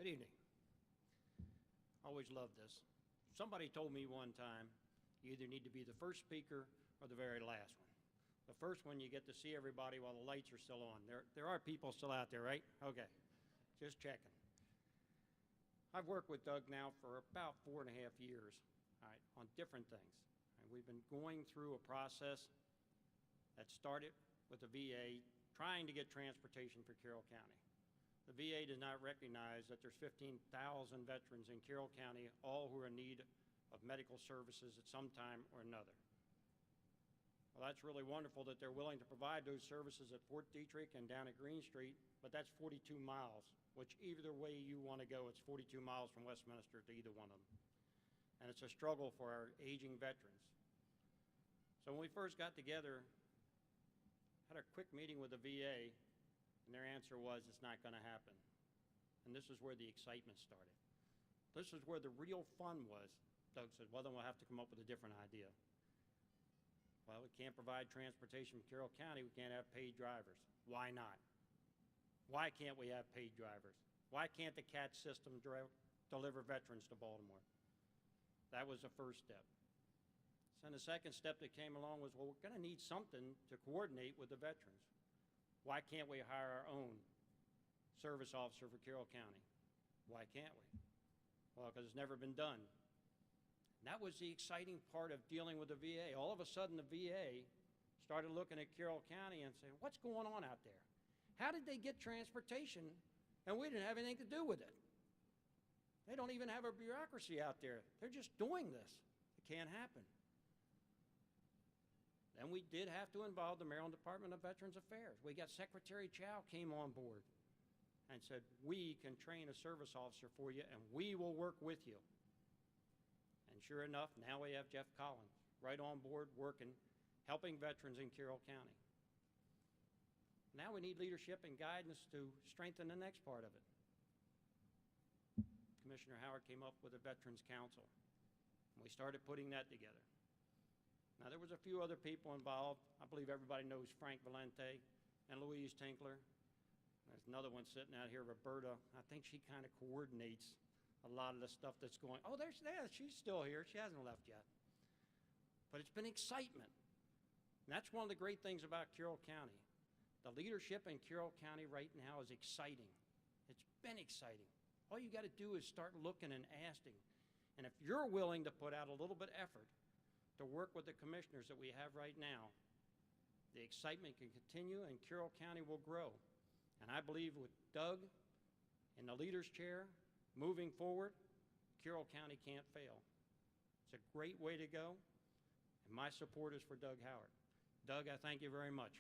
Good evening. Always love this. Somebody told me one time, you either need to be the first speaker or the very last one. The first one, you get to see everybody while the lights are still on. There are people still out there, right? Okay, just checking. I've worked with Doug now for about 4.5 years, all right, on different things. And we've been going through a process that started with the VA trying to get transportation for Carroll County. The VA does not recognize that there's 15,000 veterans in Carroll County, all who are in need of medical services at some time or another. Well, that's really wonderful that they're willing to provide those services at Fort Detrick and down at Green Street, but that's 42 miles, which either way you want to go, it's 42 miles from Westminster to either one of them. And it's a struggle for our aging veterans. So when we first got together, had a quick meeting with the VA, and their answer was, it's not going to happen. And this is where the excitement started. This is where the real fun was. Doug said, well, then we'll have to come up with a different idea. Well, we can't provide transportation from Carroll County. We can't have paid drivers. Why not? Why can't we have paid drivers? Why can't the CAT system deliver veterans to Baltimore? That was the first step. So the second step that came along was, well, we're going to need something to coordinate with the veterans. Why can't we hire our own service officer for Carroll County? Why can't we? Well, because it's never been done. And that was the exciting part of dealing with the VA. All of a sudden, the VA started looking at Carroll County and saying, what's going on out there? How did they get transportation and we didn't have anything to do with it? They don't even have a bureaucracy out there. They're just doing this. It can't happen. Then we did have to involve the Maryland Department of Veterans Affairs. We got Secretary Chow came on board and said, we can train a service officer for you and we will work with you. And sure enough, now we have Jeff Collins right on board working, helping veterans in Carroll County. Now we need leadership and guidance to strengthen the next part of it. Commissioner Howard came up with a Veterans Council, and we started putting that together. Now, there was a few other people involved. I believe everybody knows Frank Valente and Louise Tinkler. There's another one sitting out here, Roberta. I think she kind of coordinates a lot of the stuff that's going. Oh, she's still here. She hasn't left yet. But it's been excitement. And that's one of the great things about Carroll County. The leadership in Carroll County right now is exciting. It's been exciting. All you got to do is start looking and asking. And if you're willing to put out a little bit of effort to work with the commissioners that we have right now, the excitement can continue and Carroll County will grow. And I believe with Doug in the leader's chair, moving forward, Carroll County can't fail. It's a great way to go, and my support is for Doug Howard. Doug, I thank you very much.